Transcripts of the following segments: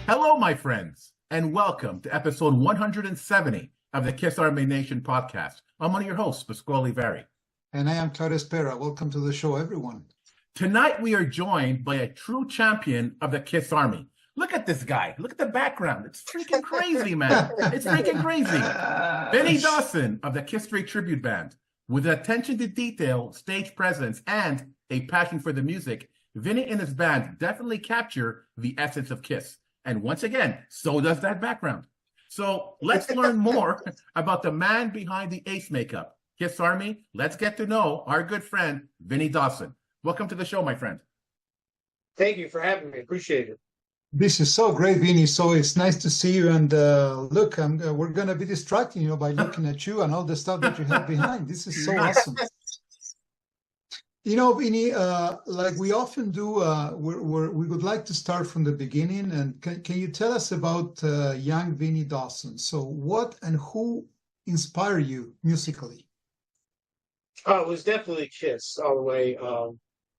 Hello, my friends, and welcome to episode 170 of the KISS Army Nation podcast. I'm one of your hosts, Pasquale Veri. And I am Claudio Spera. Welcome to the show, everyone. Tonight, we are joined by a true champion of the KISS Army. Look at this guy. Look at the background. It's freaking crazy, man. It's freaking crazy. Vinny Dawson of the KISStory Tribute Band. With attention to detail, stage presence, and a passion for the music, Vinny and his band definitely capture the essence of KISS. And once again, so does that background. So let's learn more about the man behind the ace makeup. KISS Army, let's get to know our good friend, Vinny Dawson. Welcome to the show, my friend. Thank you for having me. Appreciate it. This is so great, Vinny. So it's nice to see you. And look, we're going to be distracting you by looking at you and all the stuff that you have behind. This is so awesome. You know, Vinny, like we often do, we would like to start from the beginning. And can you tell us about young Vinny Dawson? So what and who inspired you musically? It was definitely KISS all the way.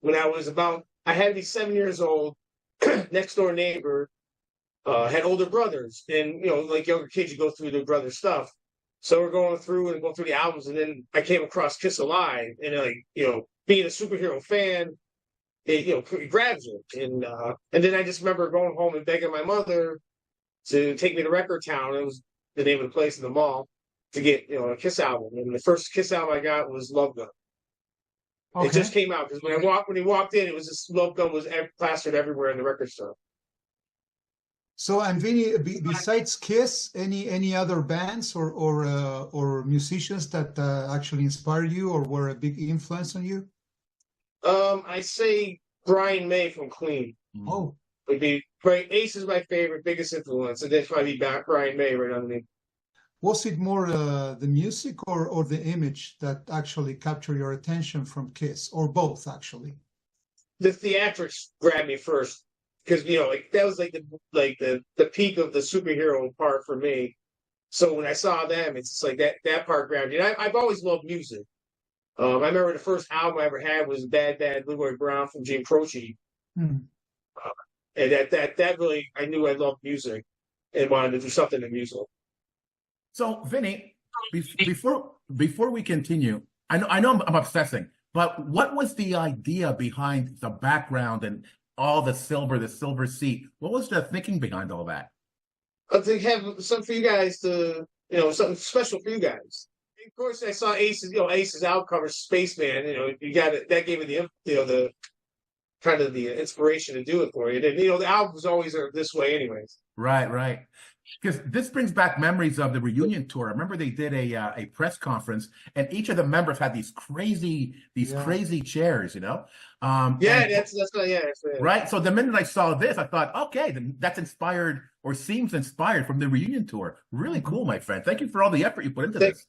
When I had to be 7 years old. Next door neighbor had older brothers, and like younger kids, you go through their brother's stuff. So we're going through the albums, and then I came across KISS Alive, and being a superhero fan, it grabs you. And then I just remember going home and begging my mother to take me to Record Town. It was the name of the place in the mall to get a KISS album. And the first KISS album I got was Love Gun. Okay. It just came out because when he walked in, it was just Love Gun was plastered everywhere in the record store. So, and Vinny, besides KISS, any other bands or musicians that actually inspired you or were a big influence on you? I say Brian May from Queen. Oh, would be right. Ace is my favorite, biggest influence, and then probably Brian May right underneath. Was it more the music or the image that actually captured your attention from KISS, or both actually? The theatrics grabbed me first because that was like the peak of the superhero part for me. So when I saw them, it's just like that part grabbed me. And I've always loved music. I remember the first album I ever had was Bad Bad Leroy Brown from Jim Croce. And that really, I knew I loved music and wanted to do something in music. So, Vinny, before we continue, I know I'm obsessing, but what was the idea behind the background and all the silver seat? What was the thinking behind all that? To have something for you guys something special for you guys. Of course, I saw Ace's album cover, Spaceman. You got it. That gave me the kind of the inspiration to do it for you. And the albums always are this way, anyways. Right. Because this brings back memories of the reunion tour. I remember they did a press conference, and each of the members had these crazy chairs, Right. So the minute I saw this, I thought, okay, that's inspired or seems inspired from the reunion tour. Really cool, my friend. Thank you for all the effort you put into this.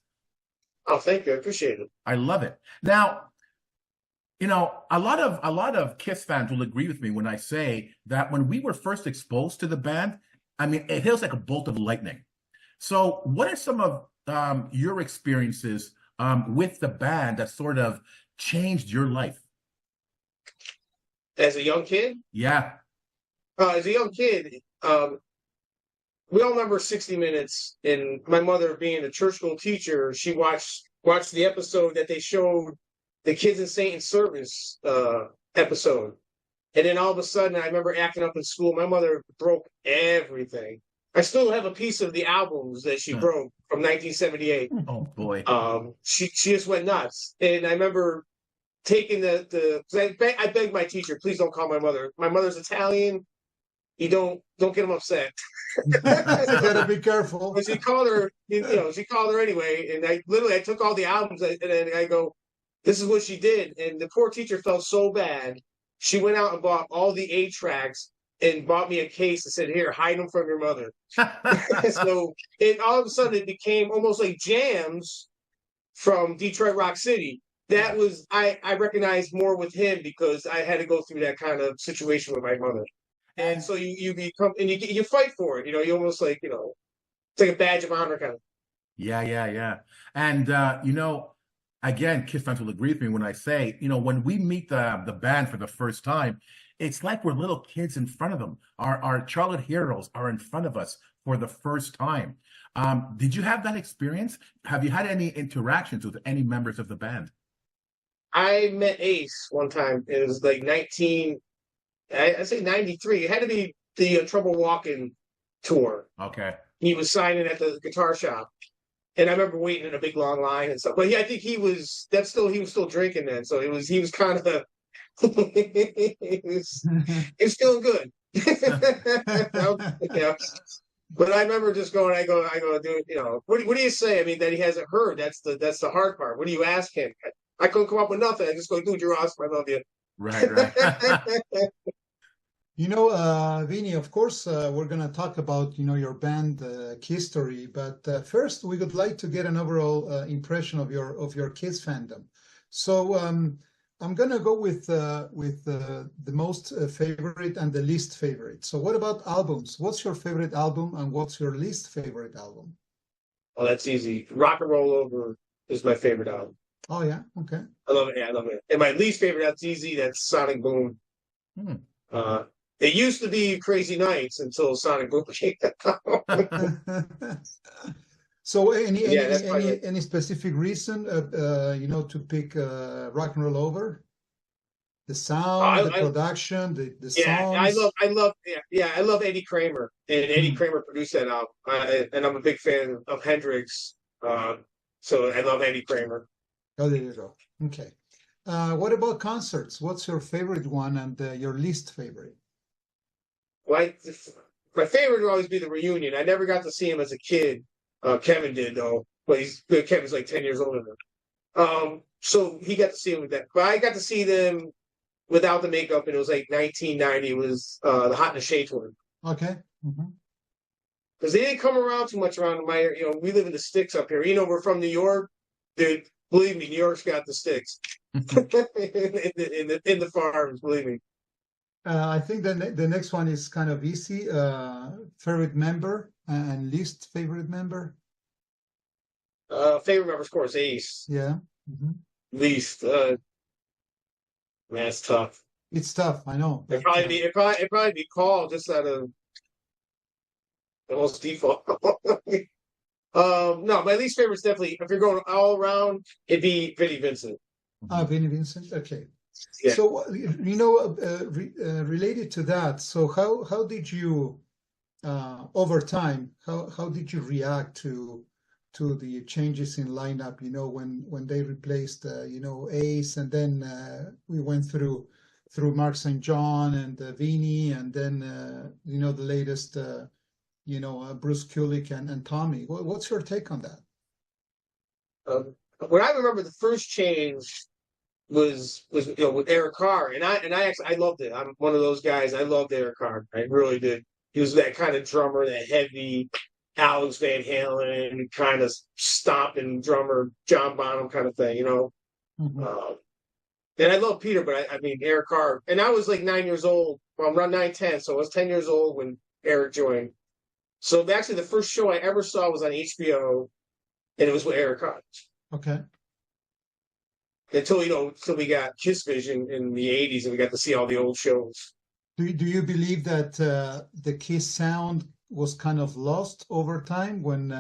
Oh, thank you. I appreciate it. I love it. Now, a lot of KISS fans will agree with me when I say that when we were first exposed to the band, I mean, it hits like a bolt of lightning. So what are some of your experiences with the band that sort of changed your life? As a young kid? Yeah. As a young kid, we all remember 60 Minutes, and my mother being a church school teacher, she watched the episode that they showed, the Kids in Satan's Service episode. And then all of a sudden, I remember acting up in school. My mother broke everything. I still have a piece of the albums that she broke from 1978. Oh, boy. She just went nuts. And I remember taking I begged my teacher, please don't call my mother. My mother's Italian. You don't get them upset. You gotta be careful. But she called her, she called her anyway. And I took all the albums and then I go, this is what she did. And the poor teacher felt so bad. She went out and bought all the 8-tracks and bought me a case and said, here, hide them from your mother. So all of a sudden it became almost like jams from Detroit Rock City. That was, I recognized more with him because I had to go through that kind of situation with my mother. And so you become, and you fight for it. You almost like, it's like a badge of honor kind of. Yeah. And, again, KISS fans will agree with me when I say, when we meet the band for the first time, it's like we're little kids in front of them. Our childhood heroes are in front of us for the first time. Did you have that experience? Have you had any interactions with any members of the band? I met Ace one time. It was like I say 93. It had to be the Trouble Walking tour. Okay. He was signing at the guitar shop. And I remember waiting in a big long line and stuff. But I think he was still drinking then. So he was kind of he was feeling good. Yeah. But I remember just going, I go, dude, what do you say? I mean, that he hasn't heard. That's the hard part. What do you ask him? I couldn't come up with nothing. I just go, dude, you're awesome. I love you. Right, right. Vinny, of course, we're going to talk about, your band, KISStory, but first we would like to get an overall impression of your KISS fandom. So I'm going to go with the most favorite and the least favorite. So what about albums? What's your favorite album and what's your least favorite album? Oh, that's easy. Rock and Roll Over is my favorite album. Oh, yeah? Okay. I love it. Yeah, I love it. And my least favorite, that's easy. That's Sonic Boom. It used to be Crazy Nights until Sonic Boom came out. So any specific reason, to pick Rock and Roll Over? The sound, the production, the songs. I love Eddie Kramer, and Eddie Kramer produced that album. And I'm a big fan of Hendrix, so I love Eddie Kramer. Oh, there you go. Okay. What about concerts? What's your favorite one and your least favorite? Well, my favorite would always be the reunion. I never got to see him as a kid. Kevin did though, but Kevin's like 10 years older than him. So he got to see him with that. But I got to see them without the makeup, and it was like 1990. It was the Hot in the Shade tour. Okay. Because they didn't come around too much around my area. We live in the sticks up here. We're from New York. Dude, believe me, New York's got the sticks. in the farms, believe me. I think the next one is kind of easy. Favorite member and least favorite member? Favorite member, of course, Ace. Yeah. Least, man, it's tough. It's tough, I know. It'd probably be Call just out of the most default. No, my least favorite is definitely, if you're going all around, it'd be Vinnie Vincent. Vinnie Vincent. Okay. Yeah. So related to that, so how did you over time? How did you react to the changes in lineup? When they replaced Ace, and then we went through Mark St. John and Vinnie, and then the latest Bruce Kulick and Tommy. What's your take on that? When I remember the first change was with Eric Carr, and I loved it. I'm one of those guys. I loved Eric Carr. I really did. He was that kind of drummer, that heavy Alex Van Halen kind of stomping drummer, John Bonham kind of thing, and I love Peter, but I mean Eric Carr. And I was like 9 years old. Well, I'm around 9-10, so I was 10 years old when Eric joined. So actually, the first show I ever saw was on HBO, and it was with Eric Carr. Okay. Until we got Kiss Vision in the 80s, and we got to see all the old shows. Do you believe that the Kiss sound was kind of lost over time when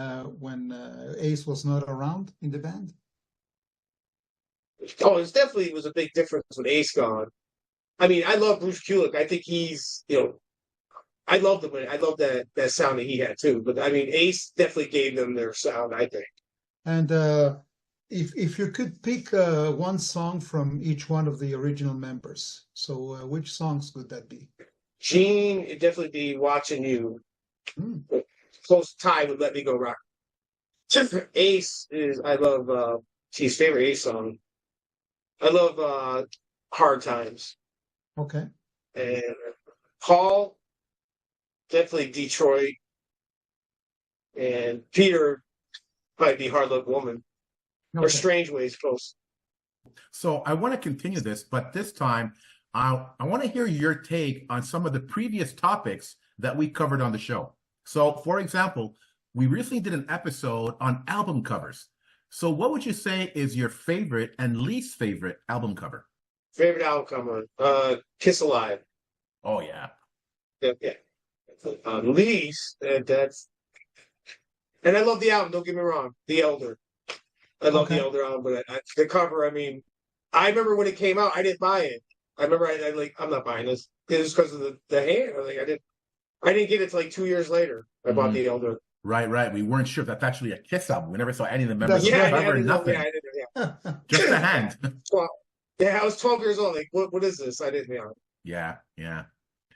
Ace was not around in the band? Oh, it definitely was a big difference with Ace gone. I mean, I love Bruce Kulick. I think he's, I love that sound that he had too. But I mean, Ace definitely gave them their sound, I think. And if you could pick one song from each one of the original members, so which songs would that be? Gene, it'd definitely be Watching You. Close tie would Let Me Go Rock. Ace is, I love his favorite Ace song. I love Hard Times. Okay. And Paul, definitely Detroit. And Peter, probably be Hard Luck Woman. Okay. Or Strange Ways, close. So I want to continue this, but this time I want to hear your take on some of the previous topics that we covered on the show. So, for example, we recently did an episode on album covers. So what would you say is your favorite and least favorite album cover? Favorite album cover? Kiss Alive. Oh yeah. Yeah. Least that's, and I love the album. Don't get me wrong, The Elder. I love the Okay. Elder album, but the cover. I mean, I remember when it came out, I didn't buy it. I remember I like, I'm not buying this. It was because of the hand. Like I didn't get it till like 2 years later. I bought Mhm. The Elder. Right. We weren't sure if that's actually a Kiss album. We never saw any of the members That's on the Yeah, right. I cover, didn't know. Yeah, nothing. I didn't. Yeah. Just the hand. Well, yeah, I was 12 years old. Like, what is this? I didn't know. Yeah.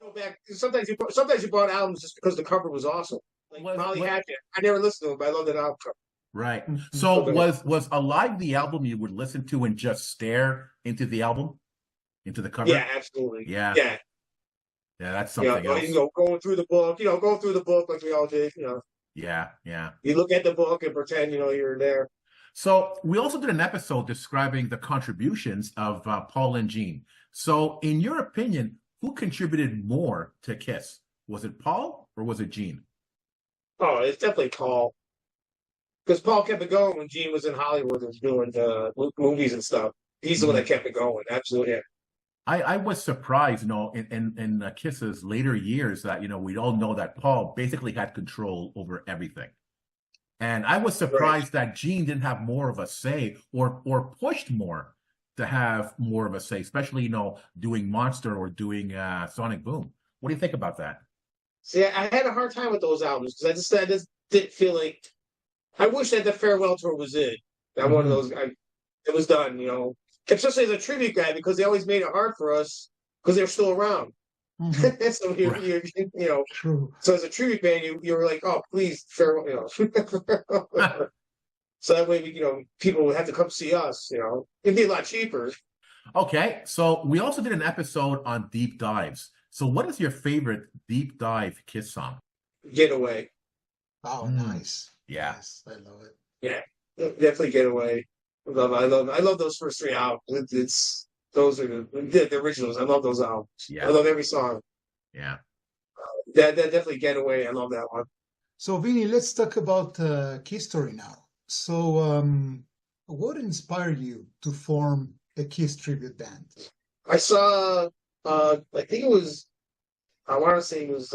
Go back. Sometimes you bought albums just because the cover was awesome. Like Molly Hatchet. I never listened to it, but I love that album cover. Right. Mhm. So Okay. was Alive the album you would listen to and just stare into the album, into the cover? Yeah, absolutely. Yeah. Yeah. That's You something know, else. going through the book. Going through the book like we all did. Yeah. You look at the book and pretend you're there. So we also did an episode describing the contributions of Paul and Gene. So in your opinion, who contributed more to KISS? Was it Paul or was it Gene? Oh, it's definitely Paul. Because Paul kept it going when Gene was in Hollywood and doing movies and stuff. He's the one that kept it going. Absolutely. Yeah. I was surprised, in KISS's later years that, we all know that Paul basically had control over everything. And I was surprised that Gene didn't have more of a say or pushed more to have more of a say, especially, doing Monster or doing Sonic Boom. What do you think about that? See, I had a hard time with those albums because I just didn't feel like. I wish that the farewell tour was it. That one of those. It was done, especially as a tribute guy because they always made it hard for us because they're still around. Mhm. So True. so as a tribute band, you were like, oh, please farewell, So that way people would have to come see us. It'd be a lot cheaper. Okay, so we also did an episode on deep dives. So what is your favorite deep dive KISS song? Getaway. Oh, nice. Yeah. Yes, I love it. Yeah, definitely Getaway. I love those first three albums. Those are the originals. I love those albums. Yeah. I love every song. Yeah. That definitely Getaway. I love that one. So, Vinny, let's talk about KISStory now. So, what inspired you to form a KISS tribute band? I saw, I think it was, I want to say it was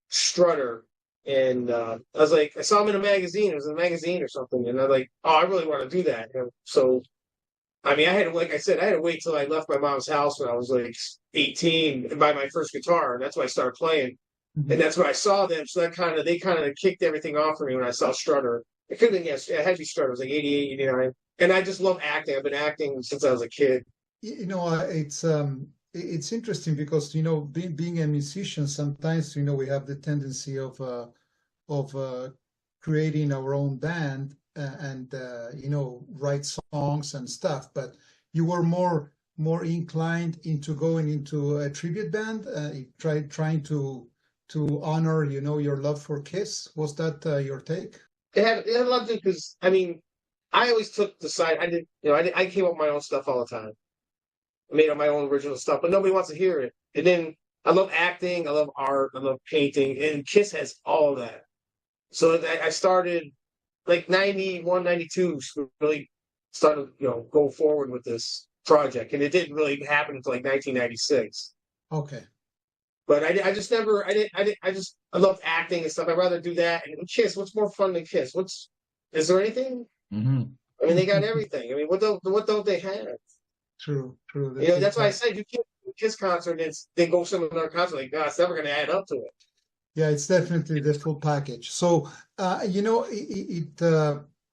Strutter. And I was like, I saw him in a magazine. It was in a magazine or something. And I'm like, oh, I really want to do that. So, I mean, like I said, I had to wait till I left my mom's house when I was like 18 and buy my first guitar. And that's when I started playing. And that's when I saw them. So they kind of kicked everything off for me when I saw Strutter. It could have been, yes, it had to be Strutter. It was like 88, 89. And I just love acting. I've been acting since I was a kid. It's interesting because, being a musician, sometimes, we have the tendency of creating our own band and write songs and stuff. But you were more inclined into going into a tribute band, trying to honor, your love for KISS. Was that your take? It had a lot to do because, I mean, I always took the side. I came up with my own stuff all the time. I made up my own original stuff, but nobody wants to hear it. And then I love acting, I love art, I love painting, and KISS has all of that. So I started like 91, 92, really started, go forward with this project. And it didn't really happen until like 1996. Okay. But I just never, I love acting and stuff. I'd rather do that. And KISS, what's more fun than KISS? Is there anything? I mean, they got everything. I mean, what don't they have? True. That's why I said you can't do a KISS concert and then go some other concert. Like, it's never going to add up to it. Yeah, it's definitely the full package. So, it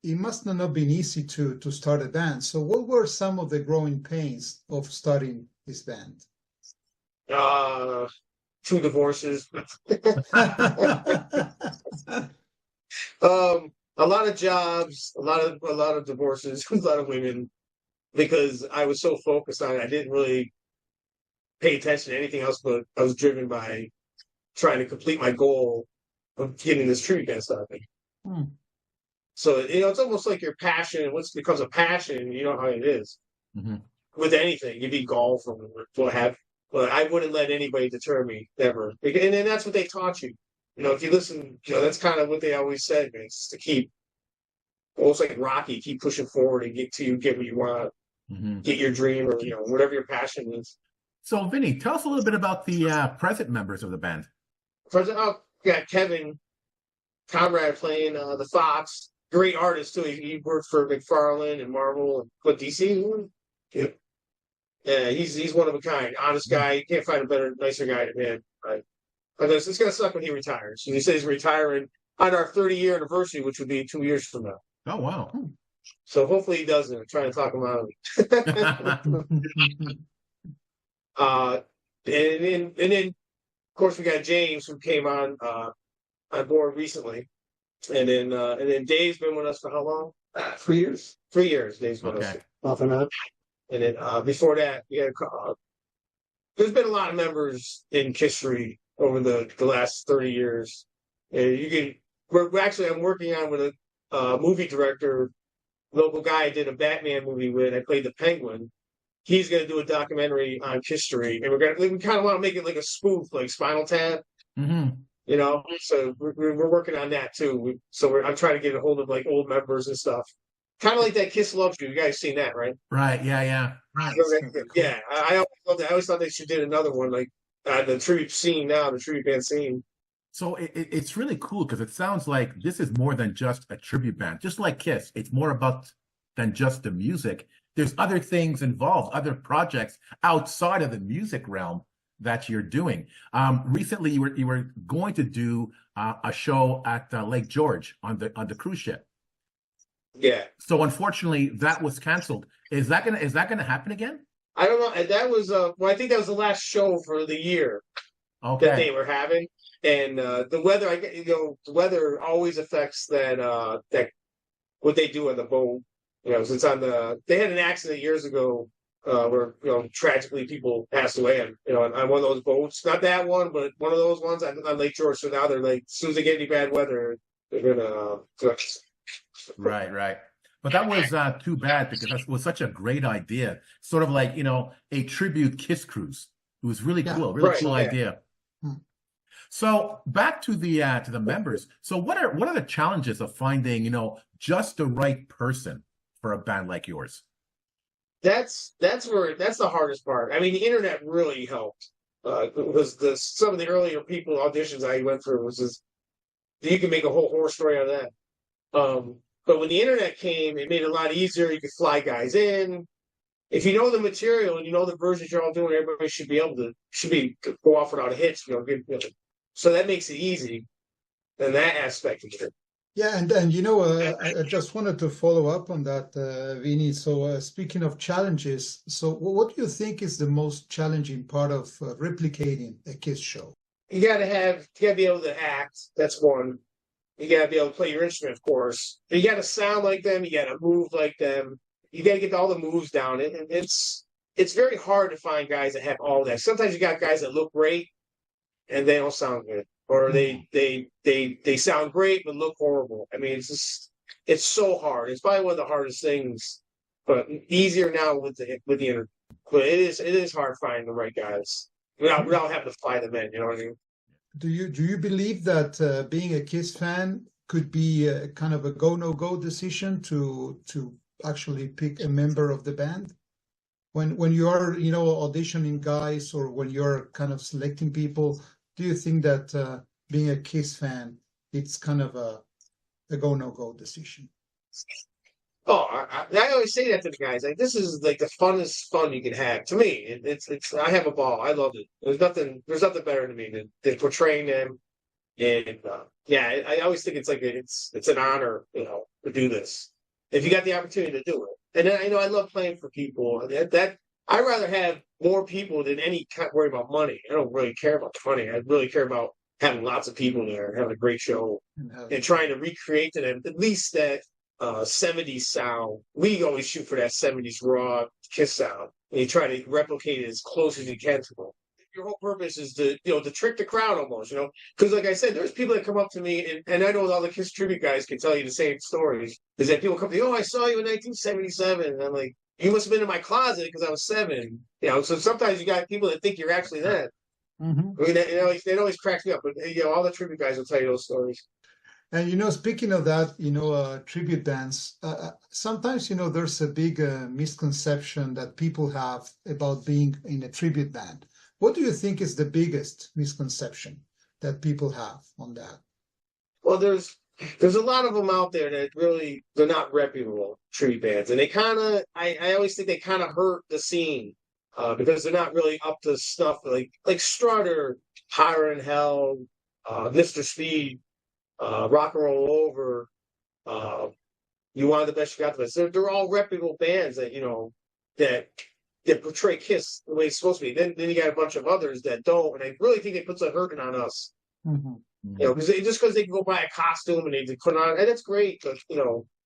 must not have been easy to start a band. So what were some of the growing pains of starting this band? 2 divorces. A lot of jobs, a lot of divorces, a lot of women, because I was so focused on it. I didn't really pay attention to anything else, but I was driven by trying to complete my goal of getting this tribute band started. So, it's almost like your passion. Once it becomes a passion, you know how it is. With anything. You'd be golf or what have. But I wouldn't let anybody deter me, ever. And then that's what they taught you. If you listen, that's kind of what they always said, man. It's to keep, almost like Rocky, keep pushing forward and get what you want. Get your dream or, whatever your passion is. So, Vinny, tell us a little bit about the present members of the band. Oh, got Kevin Conrad playing the Fox. Great artist too. He worked for McFarlane and Marvel and what DC. Yep. Yeah, he's one of a kind. Honest guy. You can't find a better, nicer guy than him. Right. But it's gonna suck when he retires. He says he's retiring on our 30-year anniversary, which would be 2 years from now. Oh wow! So hopefully he doesn't. I'm trying to talk him out of it. And then of course we got James who came on board recently, and then Dave's been with us for how long? 3 years. 3 years. Dave's been with us off and on. And then before that, there's been a lot of members in KISStory over the last 30 years. And I'm working on with a movie director, local guy I did a Batman movie with. I played the Penguin. He's going to do a documentary on KISStory, and we kind of want to make it like a spoof, like Spinal Tap. Mm-hmm. You know, so we're working on that too. I'm trying to get a hold of like old members and stuff. Kind of like that Kiss Loves You. You guys seen that, right? Right. Yeah. Yeah. Yeah. I always loved that. I always thought they should do another one, like the tribute scene now, the tribute band scene. So it's really cool because it sounds like this is more than just a tribute band. Just like Kiss, it's more about than just the music. There's other things involved, other projects outside of the music realm that you're doing. Recently, you were going to do a show at Lake George on the cruise ship. Yeah. So unfortunately, that was canceled. Is that gonna happen again? I don't know. That was I think that was the last show for the year that they were having, and the weather. The weather always affects that what they do on the boat. You know, since they had an accident years ago where tragically people passed away on one of those boats. Not that one, but one of those ones on Lake George. So now they're like, as soon as they get any bad weather, they're gonna. Right. But that was too bad because that was such a great idea. Sort of like, a tribute Kiss cruise. It was really cool, cool idea. So back to the members. So what are the challenges of finding, just the right person for a band like yours? That's the hardest part. I mean, the internet really helped. Some of the earlier people auditions I went through you can make a whole horror story out of that. But when the internet came, it made it a lot easier. You could fly guys in. If you know the material and you know the versions you're all doing, everybody should be able to go off without a hitch. So that makes it easy in that aspect of it. Yeah, and I just wanted to follow up on that, Vinny. So speaking of challenges, so what do you think is the most challenging part of replicating a KISS show? You gotta be able to act. That's one. You gotta be able to play your instrument, of course. You gotta sound like them. You gotta move like them. You gotta get all the moves down. And it's very hard to find guys that have all that. Sometimes you got guys that look great and they don't sound good, or they sound great but look horrible. I mean, it's so hard. It's probably one of the hardest things, but easier now with the internet. But it is hard finding the right guys without having to fly them in. You know what I mean? Do you believe that being a KISS fan could be a kind of a go-no-go decision to actually pick a member of the band? When you're auditioning guys, or when you're kind of selecting people, do you think that being a KISS fan, it's kind of a go-no-go decision? Oh, I always say that to the guys. Like, this is like the funnest fun you can have. To me, it's I have a ball. I love it. There's nothing better to me than portraying them. And I always think it's like it's an honor, to do this. If you got the opportunity to do it. And then, I love playing for people. That I'd rather have more people than any worry about money. I don't really care about the money. I really care about having lots of people there, having a great show, and trying to recreate to them at least that 70s sound. We always shoot for that 70s raw KISS sound, and you try to replicate it as close as you can to them. Your whole purpose is to trick the crowd almost, because like I said, there's people that come up to me, and I know all the KISS tribute guys can tell you the same stories. Is that people come to me, I saw you in 1977, and I'm like, you must have been in my closet because I was 7. So sometimes you got people that think you're actually that. Mm-hmm. I mean, it always cracks me up, but all the tribute guys will tell you those stories. And speaking of that, tribute bands, sometimes, there's a big misconception that people have about being in a tribute band. What do you think is the biggest misconception that people have on that? Well, there's a lot of them out there that really, they're not reputable tribute bands, and they kind of, I always think they kind of hurt the scene because they're not really up to snuff. Like Strutter, Higher in Hell, Mr. Speed, Rock and Roll Over, You Want the Best You Got the Best. They're all reputable bands that that portray KISS the way it's supposed to be. Then you got a bunch of others that don't, and I really think they put some hurting on us. Mm-hmm. Because they can go buy a costume and they put it on, and that's great. But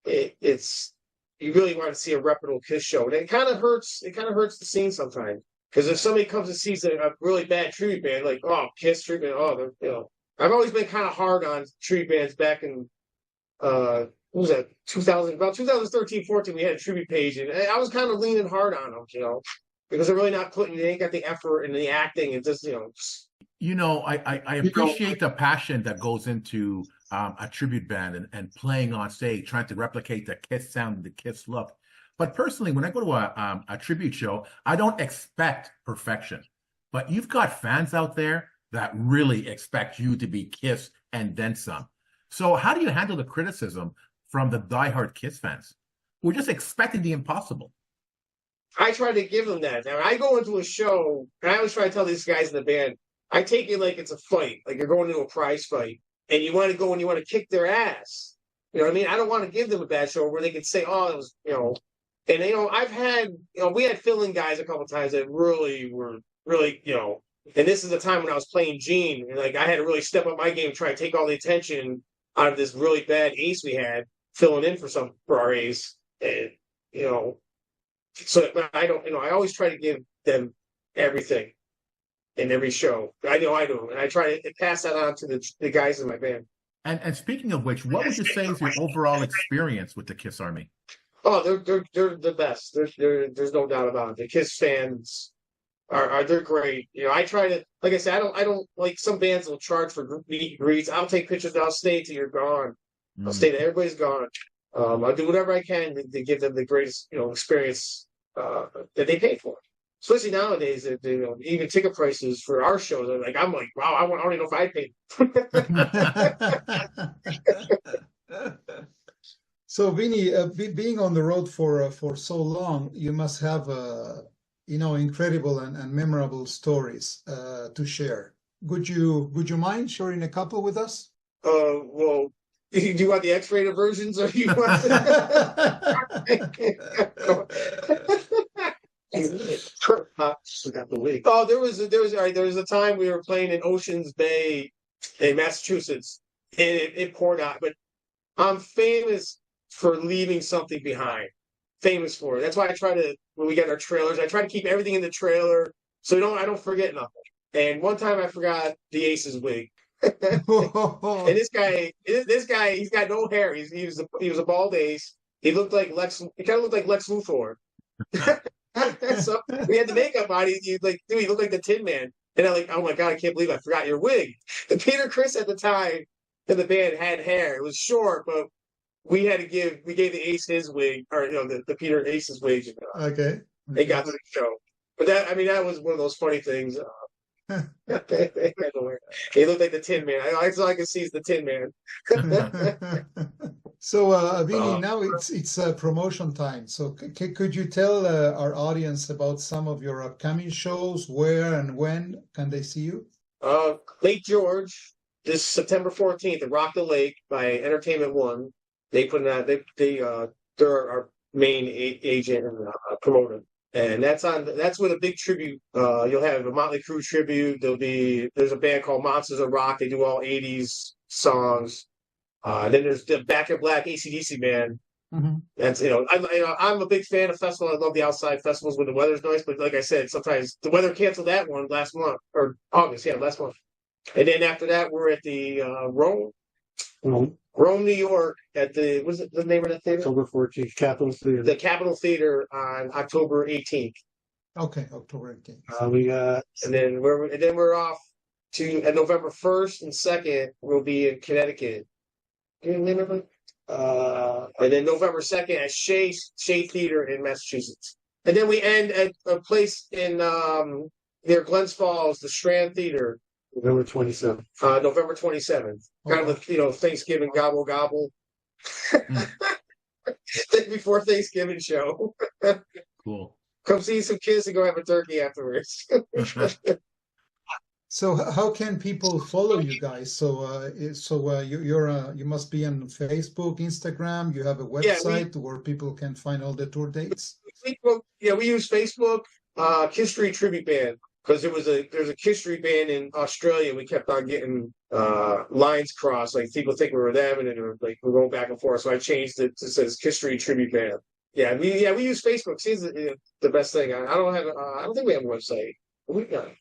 it's you really want to see a reputable KISS show, and it kind of hurts. It kind of hurts the scene sometimes, because if somebody comes and sees a really bad tribute band, like KISS tribute band, I've always been kind of hard on tribute bands back in what was that, 2013, 14, we had a tribute page, and I was kind of leaning hard on them, because they're really not they ain't got the effort and the acting, and just, I appreciate the passion that goes into a tribute band and playing on stage, trying to replicate the KISS sound and the KISS look. But personally, when I go to a tribute show, I don't expect perfection. But you've got fans out there that really expect you to be KISS and then some. So how do you handle the criticism from the diehard KISS fans? We're just expecting the impossible. I try to give them that. Now, I go into a show, and I always try to tell these guys in the band, I take it like it's a fight, like you're going to a prize fight, and you want to go and you want to kick their ass. You know what I mean? I don't want to give them a bad show where they can say, "Oh, it was," And I've had, we had fill-in guys a couple of times that really were And this is the time when I was playing Gene, and I had to really step up my game, try to take all the attention out of this really bad ace we had, filling in for our ace, and So I don't, I always try to give them everything in every show. I do, and I try to pass that on to the guys in my band. And speaking of which, what would you say is your overall experience with the KISS Army? Oh, they're the best. There's no doubt about it. The KISS fans they're great. I try to, like I said, I don't like, some bands will charge for meet and greets. I'll take pictures. I'll stay till you're gone. I'll stay till everybody's gone. I'll do whatever I can to give them the greatest experience that they pay for. Especially nowadays, even ticket prices for our shows are I'm like, wow, I don't even know if I paid. So, Vinny, being on the road for so long, you must have incredible and memorable stories to share. Would you mind sharing a couple with us? Well, do you want the X-rated versions, or you want? Oh, there was a time we were playing in Oceans Bay in Massachusetts, and it poured out. But I'm famous for leaving something behind. Famous for it. That's why I try to, when we get our trailers, I try to keep everything in the trailer so I don't forget nothing. And one time I forgot the Aces wig. And this guy, he's got no hair. He was a bald ace. He looked like He kind of looked like Lex Luthor. So we had the makeup on. He looked like the Tin Man. And I'm like, oh my God, I can't believe I forgot your wig. And Peter Criss at the time in the band had hair. It was short, but we gave the ace his wig, or the Peter Ace's wig. Okay. They got to the show. But that was one of those funny things. He looked like the Tin Man. That's all I can see is the Tin Man. So, Vinny, now it's promotion time. So, could you tell our audience about some of your upcoming shows? Where and when can they see you? Lake George, this September 14th at Rock the Lake by Entertainment One. They put that. They're our main agent and promoter. And that's with a big tribute. You'll have a Motley Crue tribute. There's a band called Monsters of Rock. They do all 80s songs. Then there's the Back in Black AC/DC band. Mm-hmm. That's I'm a big fan of festivals. I love the outside festivals when the weather's nice. But like I said, sometimes the weather canceled that one last month, or August. Yeah, last month. And then after that, we're at the Rome, New York, at what's the name of that theater? October 14th, Capitol Theater. The Capitol Theater on October 18th. Okay, October 18th. And then we're off to November 1st and 2nd. We'll be in Connecticut And then November 2nd at Shea Theater in Massachusetts. And then we end at a place in near Glens Falls, the Strand Theater. November 27th. November 27th. Kind of a Thanksgiving gobble gobble. Day before Thanksgiving show. Cool. Come see some kids and go have a turkey afterwards. So how can people follow you guys? So you must be on Facebook, Instagram. You have a website where people can find all the tour dates. Facebook, we use Facebook, KISStory Tribute Band, because there's a KISStory band in Australia. We kept on getting lines crossed, like people think we were them, and then we're going back and forth. So I changed it to says KISStory Tribute Band. We use Facebook. See, the best thing. I don't think we have a website.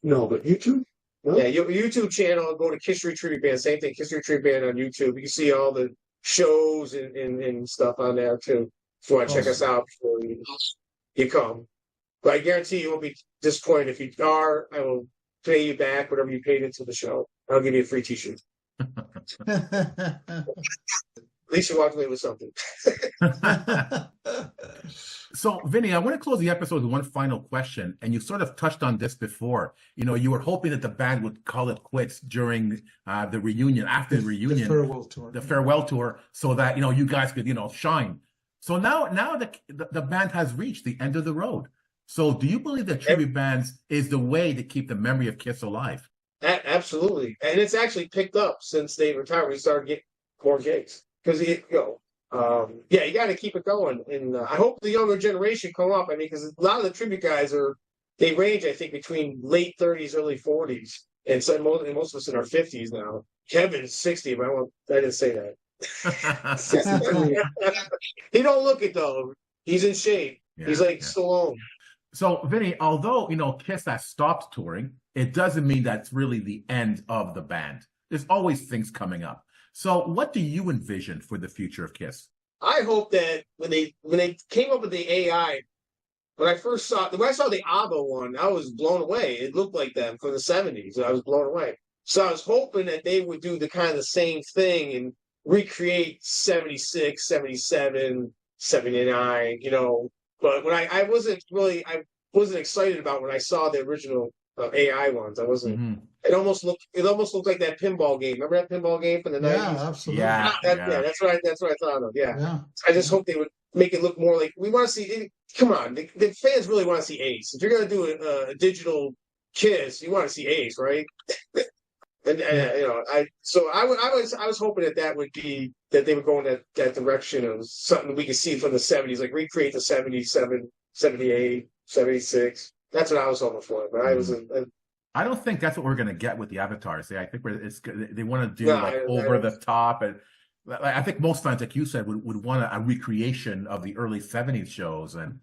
No, but YouTube. No? Yeah, your YouTube channel. Go to KISStory Tribute Band. Same thing, KISStory Tribute Band on YouTube. You can see all the shows and stuff on there too. If you want to check us out before you come. But I guarantee you won't be disappointed. If you are, I will pay you back whatever you paid into the show. I'll give you a free T-shirt. At least you walked away with something. So, Vinny, I want to close the episode with one final question. And you sort of touched on this before. You were hoping that the band would call it quits during the reunion, after the reunion. The farewell tour. The farewell tour, so that, you guys could, shine. So now the band has reached the end of the road. So do you believe that tribute bands is the way to keep the memory of KISS alive? Absolutely. And it's actually picked up since they retired. We started getting more gigs. Because, you got to keep it going. And I hope the younger generation come up. I mean, because a lot of the tribute guys they range, I think, between late 30s, early 40s. And so most of us in our 50s now. Kevin's 60, but I didn't say that. He don't look it, though. He's in shape. Yeah, He's like Stallone. So, Vinny, although, KISS has stopped touring, it doesn't mean that's really the end of the band. There's always things coming up. So what do you envision for the future of KISS? I hope that when they came up with the AI, when I saw the ABBA one, I was blown away. It looked like them from the 70s. I was blown away. So I was hoping that they would do the kind of the same thing and recreate 76, 77, 79, But when I wasn't excited about when I saw the original AI ones. I wasn't. Mm-hmm. It almost looked like that pinball game. Remember that pinball game from the 90s? Yeah, absolutely. That's what I thought of. Yeah. I just hope they would make it look more like we want to see. Come on, the fans really want to see Ace. If you're gonna do a digital KISS, you want to see Ace, right? And I was hoping that would be that they would go in that direction of something we could see from the 70s, like recreate the 77, 78, 76. That's what I was hoping for, but I don't think that's what we're going to get with the avatars. I think they want to do over the top, and I think most fans, like you said, would want a recreation of the early 70s shows. And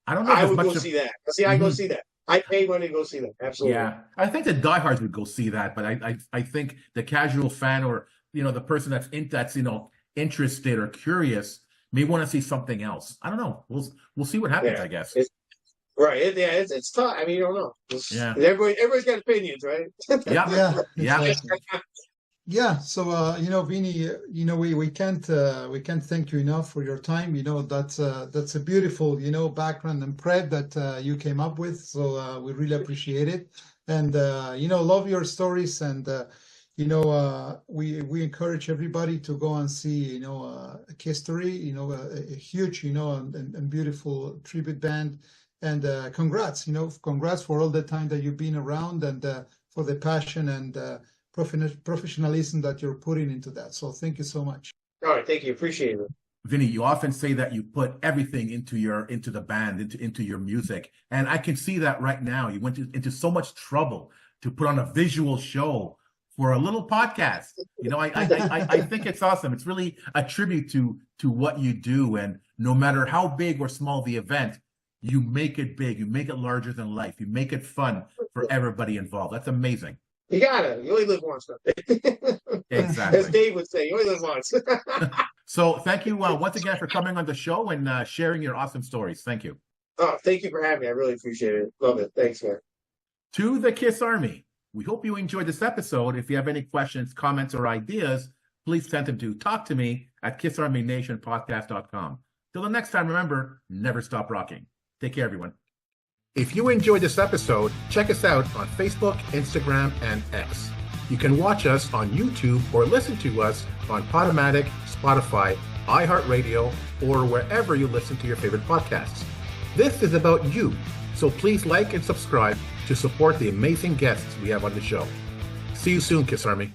I don't know. I would go see that. See, I go see that. I pay money to go see that. Absolutely. Yeah, I think the diehards would go see that, but I think the casual fan or the person that's interested or curious may want to see something else. I don't know. We'll see what happens. I guess. Right. It's tough. I mean, you don't know. Everybody's got opinions, right? Yeah. Yeah. So, Vinny, we can't thank you enough for your time. That's a beautiful, background and prep that you came up with. So we really appreciate it. And, love your stories. And, we encourage everybody to go and see, KISStory, a huge, and beautiful tribute band. And congrats for all the time that you've been around and for the passion and professionalism that you're putting into that. So thank you so much. All right, thank you. Appreciate it. Vinny, you often say that you put everything into the band, into your music. And I can see that right now. You went into so much trouble to put on a visual show for a little podcast. I think it's awesome. It's really a tribute to what you do. And no matter how big or small the event, you make it big, you make it larger than life, you make it fun for everybody involved. That's amazing. You only live once. Exactly. As Dave would say, you only live once. So thank you once again for coming on the show and sharing your awesome stories. Thank you. Oh, thank you for having me. I really appreciate it. Love it. Thanks, man. To the KISS Army, we hope you enjoyed this episode. If you have any questions, comments, or ideas, please send them to talktome@KissArmyNationPodcast.com. Till the next time, remember, never stop rocking. Take care, everyone. If you enjoyed this episode, check us out on Facebook, Instagram, and X. You can watch us on YouTube or listen to us on Podomatic, Spotify, iHeartRadio, or wherever you listen to your favorite podcasts. This is about you, so please like and subscribe to support the amazing guests we have on the show. See you soon, Kiss Army.